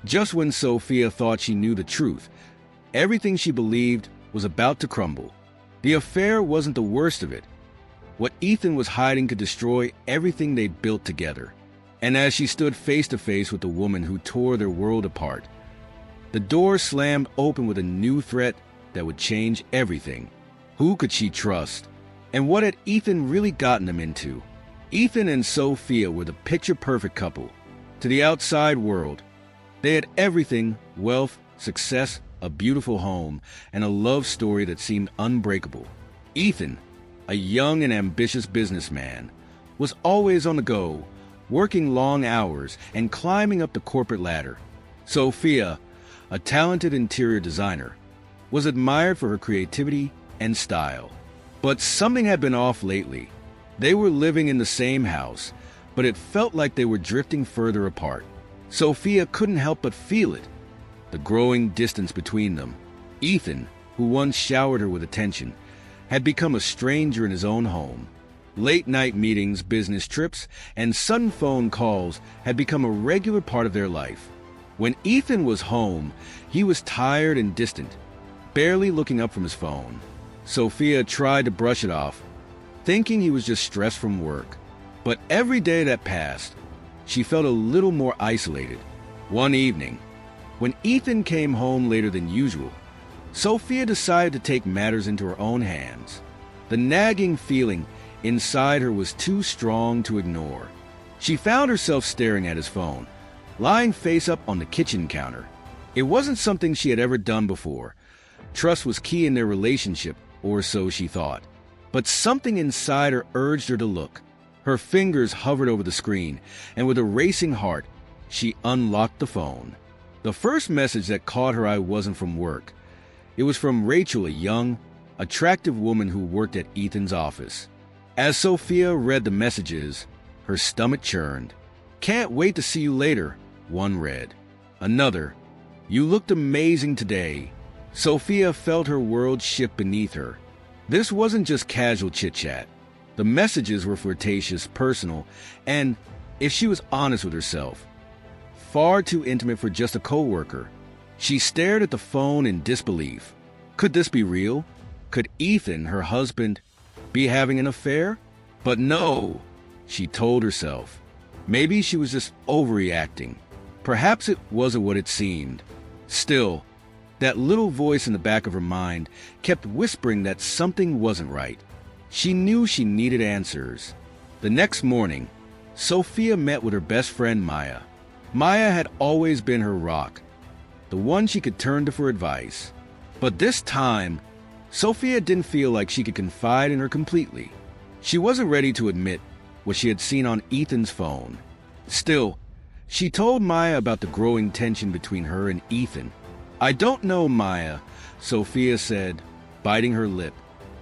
Just when Sophia thought she knew the truth, everything she believed was about to crumble. The affair wasn't the worst of it. What Ethan was hiding could destroy everything they'd built together. And as she stood face to face with the woman who tore their world apart, the door slammed open with a new threat that would change everything. Who could she trust? And what had Ethan really gotten them into? Ethan and Sophia were the picture-perfect couple. To the outside world, they had everything: wealth, success, a beautiful home, and a love story that seemed unbreakable. Ethan, a young and ambitious businessman, was always on the go, working long hours and climbing up the corporate ladder. Sophia, a talented interior designer, was admired for her creativity and style. But something had been off lately. They were living in the same house, but it felt like they were drifting further apart. Sophia couldn't help but feel it, the growing distance between them. Ethan, who once showered her with attention, had become a stranger in his own home. Late-night meetings, business trips, and sudden phone calls had become a regular part of their life. When Ethan was home, he was tired and distant, barely looking up from his phone. Sophia tried to brush it off, thinking he was just stressed from work. But every day that passed, she felt a little more isolated. One evening, when Ethan came home later than usual, Sophia decided to take matters into her own hands. The nagging feeling inside her was too strong to ignore. She found herself staring at his phone, lying face up on the kitchen counter. It wasn't something she had ever done before. Trust was key in their relationship, or so she thought. But something inside her urged her to look. Her fingers hovered over the screen, and with a racing heart, she unlocked the phone. The first message that caught her eye wasn't from work. It was from Rachel, a young, attractive woman who worked at Ethan's office. As Sophia read the messages, her stomach churned. "Can't wait to see you later," one read. Another, "You looked amazing today." Sophia felt her world shift beneath her. This wasn't just casual chit-chat. The messages were flirtatious, personal, and, if she was honest with herself, far too intimate for just a coworker. She stared at the phone in disbelief. Could this be real? Could Ethan, her husband, be having an affair? But no, she told herself. Maybe she was just overreacting. Perhaps it wasn't what it seemed. Still, that little voice in the back of her mind kept whispering that something wasn't right. She knew she needed answers. The next morning, Sophia met with her best friend Maya. Maya had always been her rock, the one she could turn to for advice. But this time, Sophia didn't feel like she could confide in her completely. She wasn't ready to admit what she had seen on Ethan's phone. Still, she told Maya about the growing tension between her and Ethan. "I don't know, Maya," Sophia said, biting her lip.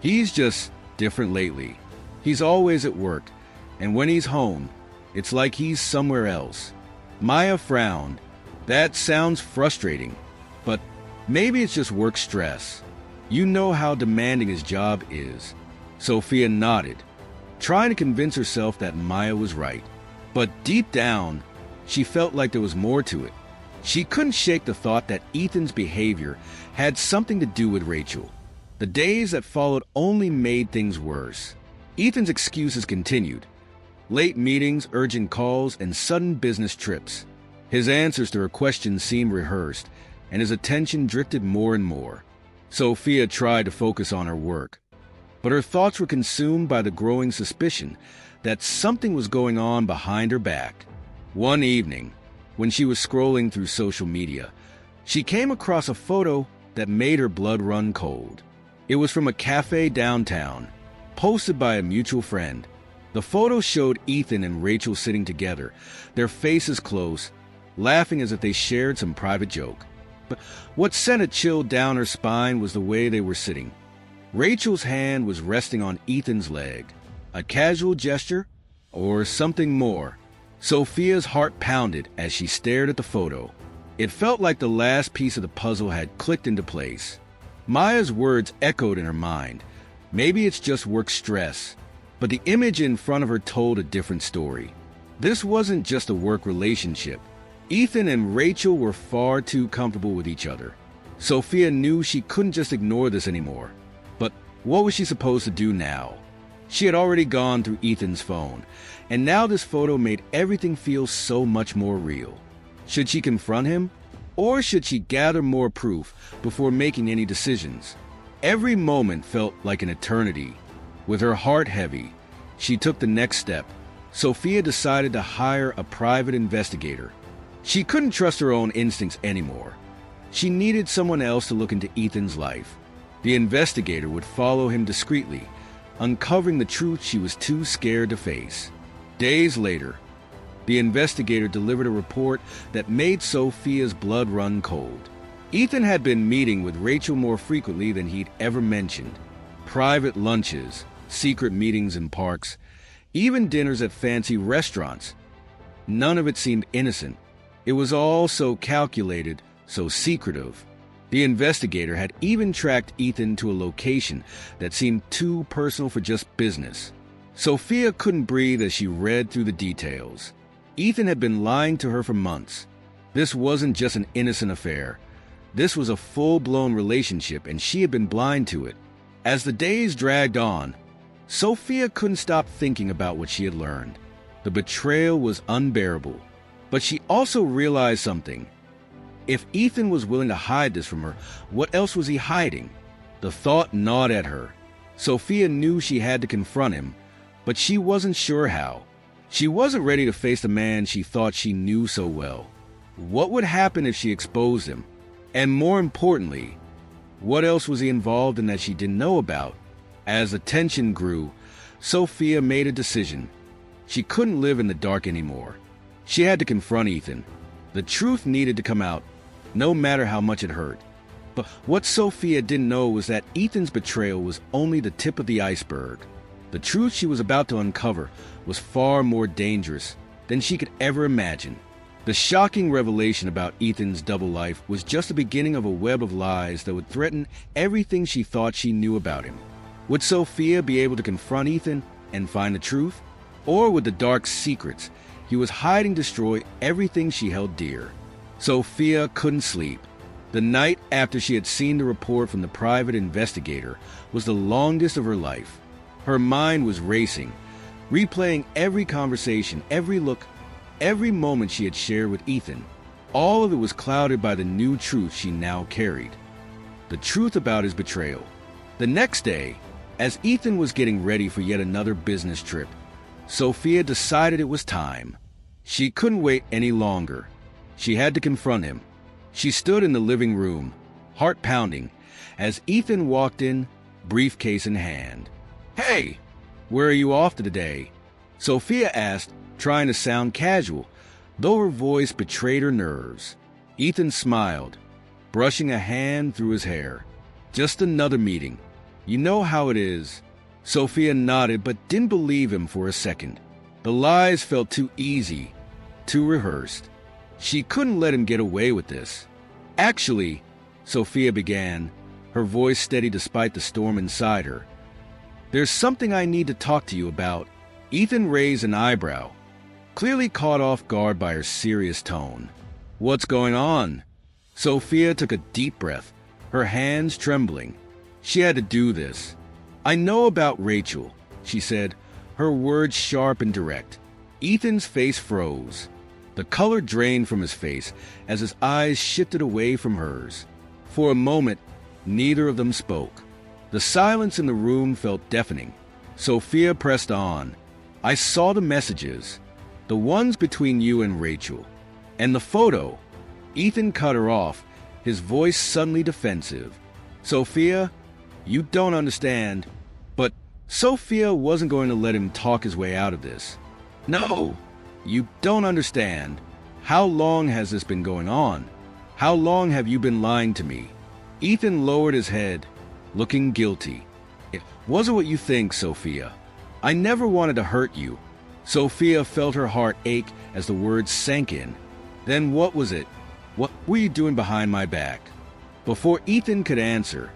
"He's just different lately. He's always at work, and when he's home, it's like he's somewhere else." Maya frowned. "That sounds frustrating, but maybe it's just work stress. You know how demanding his job is." Sophia nodded, trying to convince herself that Maya was right. But deep down, she felt like there was more to it. She couldn't shake the thought that Ethan's behavior had something to do with Rachel. The days that followed only made things worse. Ethan's excuses continued. Late meetings, urgent calls, and sudden business trips. His answers to her questions seemed rehearsed, and his attention drifted more and more. Sophia tried to focus on her work, but her thoughts were consumed by the growing suspicion that something was going on behind her back. One evening, when she was scrolling through social media, she came across a photo that made her blood run cold. It was from a cafe downtown, posted by a mutual friend. The photo showed Ethan and Rachel sitting together, their faces close, laughing as if they shared some private joke. But what sent a chill down her spine was the way they were sitting. Rachel's hand was resting on Ethan's leg. A casual gesture, or something more? Sophia's heart pounded as she stared at the photo. It felt like the last piece of the puzzle had clicked into place. Maya's words echoed in her mind. Maybe it's just work stress. But the image in front of her told a different story. This wasn't just a work relationship. Ethan and Rachel were far too comfortable with each other. Sophia knew she couldn't just ignore this anymore. But what was she supposed to do now? She had already gone through Ethan's phone, and now this photo made everything feel so much more real. Should she confront him? Or should she gather more proof before making any decisions? Every moment felt like an eternity. With her heart heavy, she took the next step. Sophia decided to hire a private investigator. She couldn't trust her own instincts anymore. She needed someone else to look into Ethan's life. The investigator would follow him discreetly, uncovering the truth she was too scared to face. Days later, the investigator delivered a report that made Sophia's blood run cold. Ethan had been meeting with Rachel more frequently than he'd ever mentioned. Private lunches, secret meetings in parks, even dinners at fancy restaurants. None of it seemed innocent. It was all so calculated, so secretive. The investigator had even tracked Ethan to a location that seemed too personal for just business. Sophia couldn't breathe as she read through the details. Ethan had been lying to her for months. This wasn't just an innocent affair. This was a full-blown relationship, and she had been blind to it. As the days dragged on, Sophia couldn't stop thinking about what she had learned. The betrayal was unbearable. But she also realized something. If Ethan was willing to hide this from her, what else was he hiding? The thought gnawed at her. Sophia knew she had to confront him, but she wasn't sure how. She wasn't ready to face the man she thought she knew so well. What would happen if she exposed him? And more importantly, what else was he involved in that she didn't know about? As the tension grew, Sophia made a decision. She couldn't live in the dark anymore. She had to confront Ethan. The truth needed to come out, no matter how much it hurt. But what Sophia didn't know was that Ethan's betrayal was only the tip of the iceberg. The truth she was about to uncover was far more dangerous than she could ever imagine. The shocking revelation about Ethan's double life was just the beginning of a web of lies that would threaten everything she thought she knew about him. Would Sophia be able to confront Ethan and find the truth? Or would the dark secrets he was hiding destroy everything she held dear? Sophia couldn't sleep. The night after she had seen the report from the private investigator was the longest of her life. Her mind was racing, replaying every conversation, every look, every moment she had shared with Ethan. All of it was clouded by the new truth she now carried. The truth about his betrayal. The next day, as Ethan was getting ready for yet another business trip, Sophia decided it was time. She couldn't wait any longer. She had to confront him. She stood in the living room, heart pounding, as Ethan walked in, briefcase in hand. "Hey, where are you off to today?" Sophia asked, trying to sound casual, though her voice betrayed her nerves. Ethan smiled, brushing a hand through his hair. "Just another meeting. You know how it is." Sophia nodded but didn't believe him for a second. The lies felt too easy, too rehearsed. She couldn't let him get away with this. "Actually," Sophia began, her voice steady despite the storm inside her, "there's something I need to talk to you about." Ethan raised an eyebrow, clearly caught off guard by her serious tone. "What's going on?" Sophia took a deep breath, her hands trembling. She had to do this. "I know about Rachel," she said, her words sharp and direct. Ethan's face froze. The color drained from his face as his eyes shifted away from hers. For a moment, neither of them spoke. The silence in the room felt deafening. Sophia pressed on. "I saw the messages, the ones between you and Rachel, and the photo." Ethan cut her off, his voice suddenly defensive. "Sophia, you don't understand." But Sophia wasn't going to let him talk his way out of this. "No, you don't understand. How long has this been going on? How long have you been lying to me?" Ethan lowered his head, looking guilty. "It wasn't what you think, Sophia. I never wanted to hurt you." Sophia felt her heart ache as the words sank in. "Then what was it? What were you doing behind my back?" Before Ethan could answer,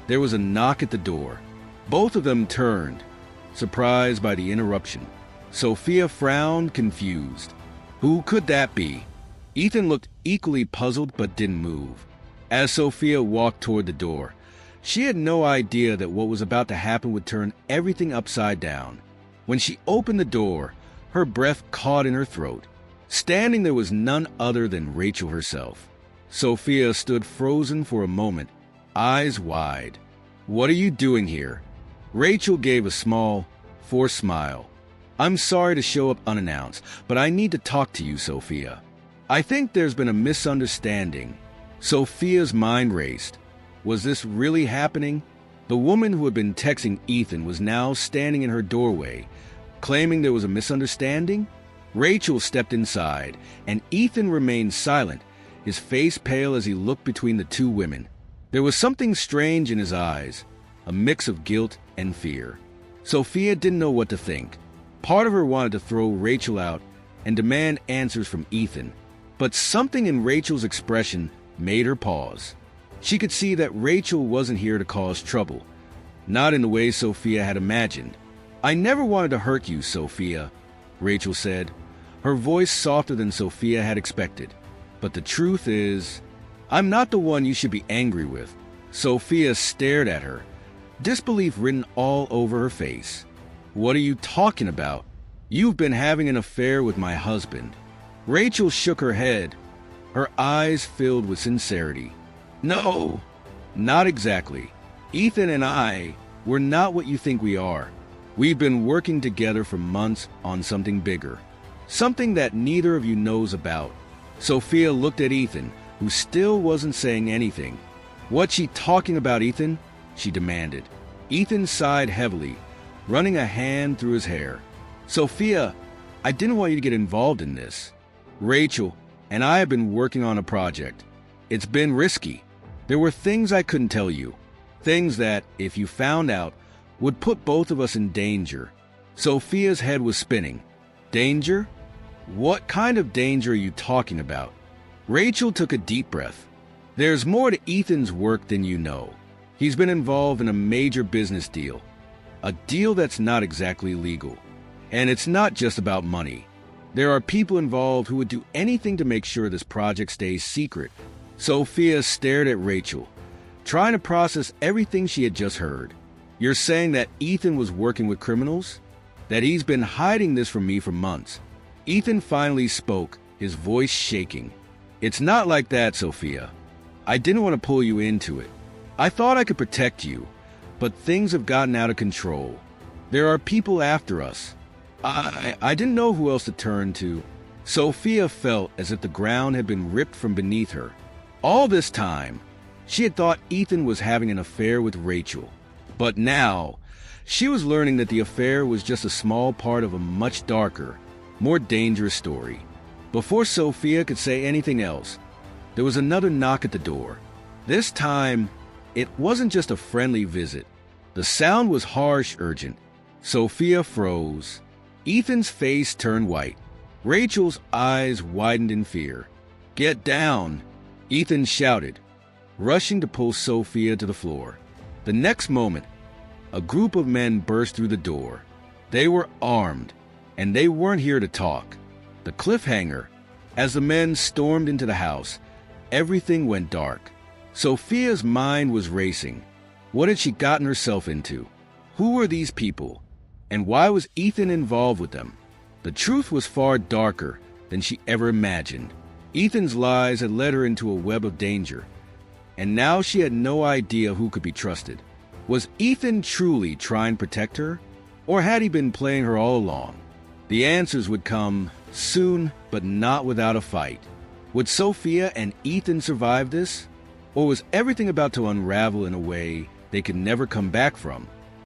there was a knock at the door. Both of them turned, surprised by the interruption. Sophia frowned, confused. Who could that be? Ethan looked equally puzzled but didn't move. As Sophia walked toward the door, she had no idea that what was about to happen would turn everything upside down. When she opened the door, her breath caught in her throat. Standing there was none other than Rachel herself. Sophia stood frozen for a moment, eyes wide. "What are you doing here?" Rachel gave a small, forced smile. "I'm sorry to show up unannounced, but I need to talk to you, Sophia. I think there's been a misunderstanding." Sophia's mind raced. Was this really happening? The woman who had been texting Ethan was now standing in her doorway, claiming there was a misunderstanding? Rachel stepped inside, and Ethan remained silent, his face pale as he looked between the two women. There was something strange in his eyes, a mix of guilt and fear. Sophia didn't know what to think. Part of her wanted to throw Rachel out and demand answers from Ethan, but something in Rachel's expression made her pause. She could see that Rachel wasn't here to cause trouble, not in the way Sophia had imagined. "I never wanted to hurt you, Sophia," Rachel said, her voice softer than Sophia had expected. "But the truth is, I'm not the one you should be angry with." Sophia stared at her, disbelief written all over her face. "What are you talking about? You've been having an affair with my husband." Rachel shook her head, her eyes filled with sincerity. "No, not exactly. Ethan and I, we're not what you think we are. We've been working together for months on something bigger, something that neither of you knows about." Sophia looked at Ethan, who still wasn't saying anything. "What's she talking about, Ethan?" she demanded. Ethan sighed heavily, running a hand through his hair. "Sophia, I didn't want you to get involved in this. Rachel and I have been working on a project. It's been risky. There were things I couldn't tell you, things that, if you found out, would put both of us in danger." Sophia's head was spinning. "Danger? What kind of danger are you talking about?" Rachel took a deep breath. "There's more to Ethan's work than you know. He's been involved in a major business deal, a deal that's not exactly legal. And it's not just about money. There are people involved who would do anything to make sure this project stays secret." Sophia stared at Rachel, trying to process everything she had just heard. "You're saying that Ethan was working with criminals? That he's been hiding this from me for months?" Ethan finally spoke, his voice shaking. "It's not like that, Sophia. I didn't want to pull you into it. I thought I could protect you, but things have gotten out of control. There are people after us. I didn't know who else to turn to." Sophia felt as if the ground had been ripped from beneath her. All this time, she had thought Ethan was having an affair with Rachel. But now, she was learning that the affair was just a small part of a much darker, more dangerous story. Before Sophia could say anything else, there was another knock at the door. This time, it wasn't just a friendly visit. The sound was harsh, urgent. Sophia froze. Ethan's face turned white. Rachel's eyes widened in fear. "Get down!" Ethan shouted, rushing to pull Sophia to the floor. The next moment, a group of men burst through the door. They were armed, and they weren't here to talk. The cliffhanger. As the men stormed into the house, everything went dark. Sophia's mind was racing. What had she gotten herself into? Who were these people? And why was Ethan involved with them? The truth was far darker than she ever imagined. Ethan's lies had led her into a web of danger, and now she had no idea who could be trusted. Was Ethan truly trying to protect her, or had he been playing her all along? The answers would come soon, but not without a fight. Would Sophia and Ethan survive this? Or was everything about to unravel in a way they could never come back from?